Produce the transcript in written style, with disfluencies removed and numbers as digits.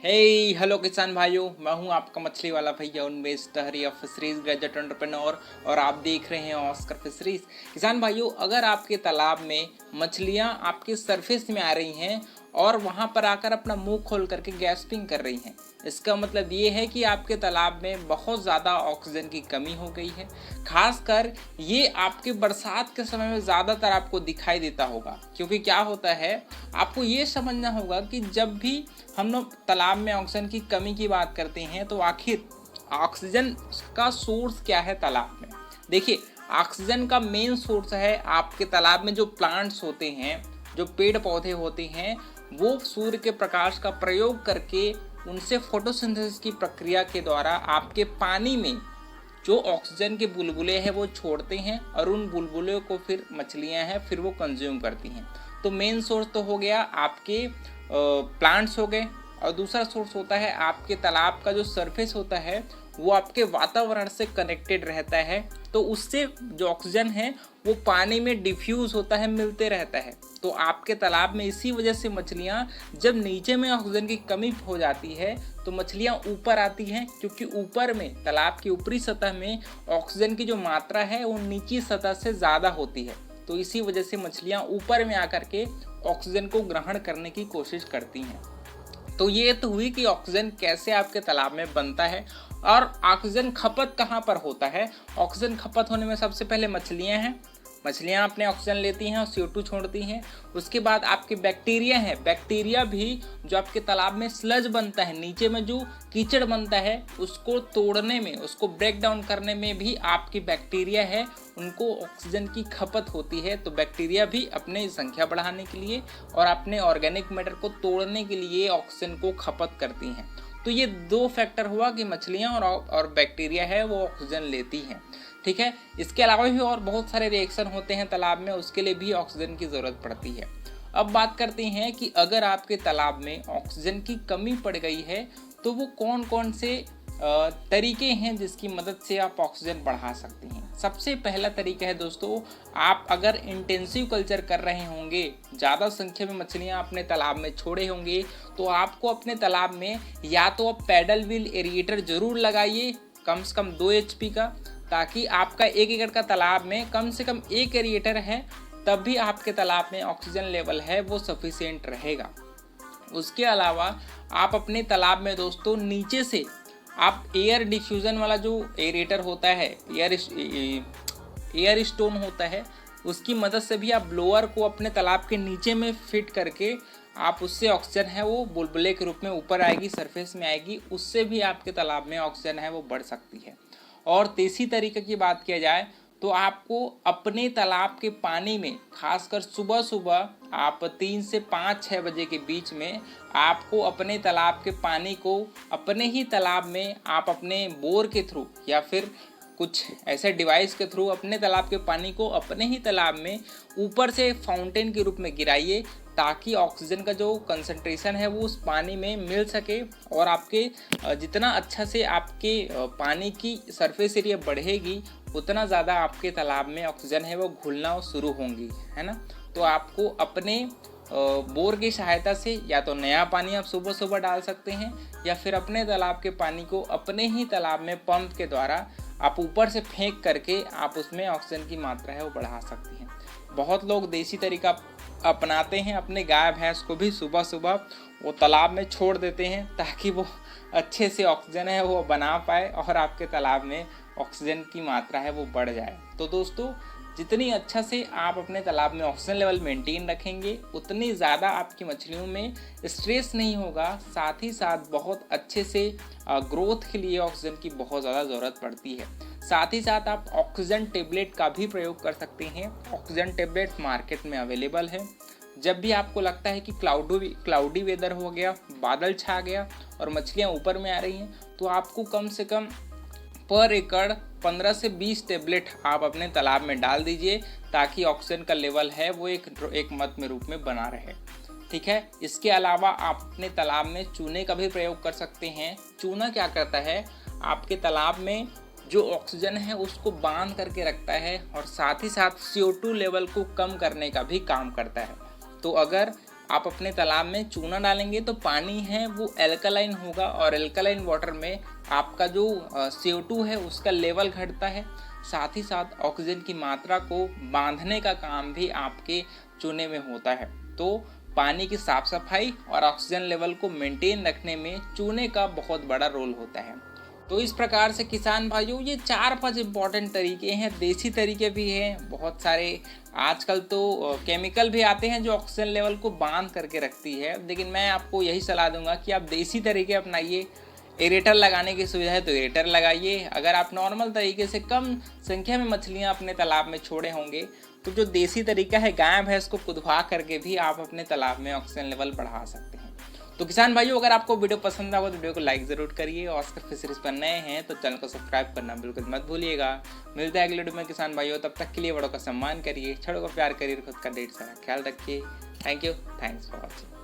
हे hello किसान भाइयों, मैं हूं आपका मछली वाला भैया उन्मेष टहरी ऑफ फिशरीज ग्रेजुएट एंटरप्रेन्योर और आप देख रहे हैं ऑस्कर फिशरीज। किसान भाइयों, अगर आपके तालाब में मछलियां आपके सरफेस में आ रही हैं और वहां पर आकर अपना मुंह खोल करके गैस्पिंग कर रही हैं, इसका मतलब ये है कि आपके तालाब में बहुत ज़्यादा ऑक्सीजन की कमी हो गई है। खासकर ये आपके बरसात के समय में ज़्यादातर आपको दिखाई देता होगा, क्योंकि क्या होता है, आपको ये समझना होगा कि जब भी हम लोग तालाब में ऑक्सीजन की कमी की बात करते हैं तो आखिर ऑक्सीजन का सोर्स क्या है तालाब में। देखिए, ऑक्सीजन का मेन सोर्स है आपके तालाब में जो प्लांट्स होते हैं, जो पेड़ पौधे होते हैं, वो सूर्य के प्रकाश का प्रयोग करके उनसे फोटोसिंथेसिस की प्रक्रिया के द्वारा आपके पानी में जो ऑक्सीजन के बुलबुले हैं वो छोड़ते हैं और उन बुलबुलों को फिर मछलियां हैं फिर वो कंज्यूम करती हैं। तो मेन सोर्स तो हो गया आपके प्लांट्स हो गए, और दूसरा सोर्स होता है आपके तालाब का जो सरफेस होता है वो आपके वातावरण से कनेक्टेड रहता है, तो उससे जो ऑक्सीजन है वो पानी में डिफ्यूज़ होता है, मिलते रहता है। तो आपके तालाब में इसी वजह से मछलियाँ जब नीचे में ऑक्सीजन की कमी हो जाती है तो मछलियाँ ऊपर आती हैं, क्योंकि ऊपर में तालाब की ऊपरी सतह में ऑक्सीजन की जो मात्रा है वो निचली सतह से ज़्यादा होती है। तो इसी वजह से मछलियाँ ऊपर में आकर के ऑक्सीजन को ग्रहण करने की कोशिश करती हैं। तो ये तो हुई कि ऑक्सीजन कैसे आपके तालाब में बनता है और ऑक्सीजन खपत कहाँ पर होता है। ऑक्सीजन खपत होने में सबसे पहले मछलियाँ हैं, मछलियाँ अपने ऑक्सीजन लेती हैं और CO2 छोड़ती हैं। उसके बाद आपके बैक्टीरिया हैं, बैक्टीरिया भी जो आपके तालाब में स्लज बनता है, नीचे में जो कीचड़ बनता है उसको तोड़ने में, उसको ब्रेक डाउन करने में भी आपकी बैक्टीरिया है, उनको ऑक्सीजन की खपत होती है। तो बैक्टीरिया भी अपने संख्या बढ़ाने के लिए और अपने ऑर्गेनिक मैटर को तोड़ने के लिए ऑक्सीजन को खपत करती हैं। तो ये दो फैक्टर हुआ कि मछलियाँ और बैक्टीरिया है वो ऑक्सीजन लेती हैं। ठीक है, इसके अलावा भी और बहुत सारे रिएक्शन होते हैं तालाब में, उसके लिए भी ऑक्सीजन की ज़रूरत पड़ती है। अब बात करते हैं कि अगर आपके तालाब में ऑक्सीजन की कमी पड़ गई है तो वो कौन कौन से तरीके हैं जिसकी मदद से आप ऑक्सीजन बढ़ा सकते हैं। सबसे पहला तरीका है दोस्तों, आप अगर इंटेंसिव कल्चर कर रहे होंगे, ज़्यादा संख्या में मछलियां अपने तालाब में छोड़े होंगे, तो आपको अपने तालाब में या तो आप पैडल व्हील एरिएटर ज़रूर लगाइए, कम से कम 2 HP का, ताकि आपका 1 एकड़ का तालाब में कम से कम 1 एरिएटर है, तब भी आपके तालाब में ऑक्सीजन लेवल है वो सफिशिएंट रहेगा। उसके अलावा आप अपने तालाब में दोस्तों नीचे से आप एयर डिफ्यूज़न वाला जो एरेटर होता है, एयर स्टोन होता है, उसकी मदद से भी आप ब्लोअर को अपने तालाब के नीचे में फिट करके आप उससे ऑक्सीजन है वो बुलबुले के रूप में ऊपर आएगी, सरफेस में आएगी, उससे भी आपके तालाब में ऑक्सीजन है वो बढ़ सकती है। और तीसरी तरीके की बात किया जाए तो आपको अपने तालाब के पानी में, खासकर सुबह सुबह आप 3 से 5-6 बजे के बीच में, आपको अपने तालाब के पानी को अपने ही तालाब में आप अपने बोर के थ्रू या फिर कुछ ऐसे डिवाइस के थ्रू अपने तालाब के पानी को अपने ही तालाब में ऊपर से फाउंटेन के रूप में गिराइए, ताकि ऑक्सीजन का जो कंसंट्रेशन है वो उस पानी में मिल सके और आपके जितना अच्छा से आपके पानी की सरफेस एरिया बढ़ेगी उतना ज़्यादा आपके तालाब में ऑक्सीजन है वो घुलना शुरू होंगी, है ना। तो आपको अपने बोर की सहायता से या तो नया पानी आप सुबह सुबह डाल सकते हैं, या फिर अपने तालाब के पानी को अपने ही तालाब में पंप के द्वारा आप ऊपर से फेंक करके आप उसमें ऑक्सीजन की मात्रा है वो बढ़ा सकती हैं। बहुत लोग देसी तरीका अपनाते हैं, अपने गाय भैंस को भी सुबह सुबह वो तालाब में छोड़ देते हैं ताकि वो अच्छे से ऑक्सीजन है वो बना पाए और आपके तालाब में ऑक्सीजन की मात्रा है वो बढ़ जाए। तो दोस्तों, जितनी अच्छा से आप अपने तालाब में ऑक्सीजन लेवल मेंटेन रखेंगे उतनी ज़्यादा आपकी मछलियों में स्ट्रेस नहीं होगा, साथ ही साथ बहुत अच्छे से ग्रोथ के लिए ऑक्सीजन की बहुत ज़्यादा ज़रूरत पड़ती है। साथ ही साथ आप ऑक्सीजन टेबलेट का भी प्रयोग कर सकते हैं। ऑक्सीजन टेबलेट मार्केट में अवेलेबल है। जब भी आपको लगता है कि क्लाउडी वेदर हो गया, बादल छा गया और मछलियाँ ऊपर में आ रही हैं, तो आपको कम से कम पर एकड़ 15 से 20 टेबलेट आप अपने तालाब में डाल दीजिए, ताकि ऑक्सीजन का लेवल है वो एक मत में रूप में बना रहे। ठीक है, इसके अलावा आप अपने तालाब में चूने का भी प्रयोग कर सकते हैं। चूना क्या करता है, आपके तालाब में जो ऑक्सीजन है उसको बांध करके रखता है और साथ ही साथ CO2 लेवल को कम करने का भी काम करता है। तो अगर आप अपने तालाब में चूना डालेंगे तो पानी है वो एल्कलाइन होगा, और एल्कलाइन वाटर में आपका जो CO2 है उसका लेवल घटता है। साथ ही साथ ऑक्सीजन की मात्रा को बांधने का काम भी आपके चूने में होता है। तो पानी की साफ सफाई और ऑक्सीजन लेवल को मेंटेन रखने में चूने का बहुत बड़ा रोल होता है। तो इस प्रकार से किसान भाइयों ये 4-5 इम्पॉर्टेंट तरीके हैं। देसी तरीके भी हैं बहुत सारे, आजकल तो केमिकल भी आते हैं जो ऑक्सीजन लेवल को बांध करके रखती है, लेकिन मैं आपको यही सलाह दूंगा कि आप देसी तरीके अपनाइए। एरेटर लगाने की सुविधा है तो एरेटर लगाइए। अगर आप नॉर्मल तरीके से कम संख्या में मछलियां अपने तालाब में छोड़े होंगे तो जो देसी तरीका है गाय भैंस को कुदवा करके भी आप अपने तालाब में ऑक्सीजन लेवल बढ़ा सकते हैं। तो किसान भाइयों अगर आपको वीडियो पसंद आए तो वीडियो को लाइक ज़रूर करिए, ऑस्कर फिशरीज पर नए हैं तो चैनल को सब्सक्राइब करना बिल्कुल मत भूलिएगा। मिलते हैं अगले वीडियो में किसान भाइयों, तब तक के लिए बड़ों का सम्मान करिए, छोटों का प्यार करिए, खुद का ढेर सारा ख्याल रखिए। Thank you, thanks for watching.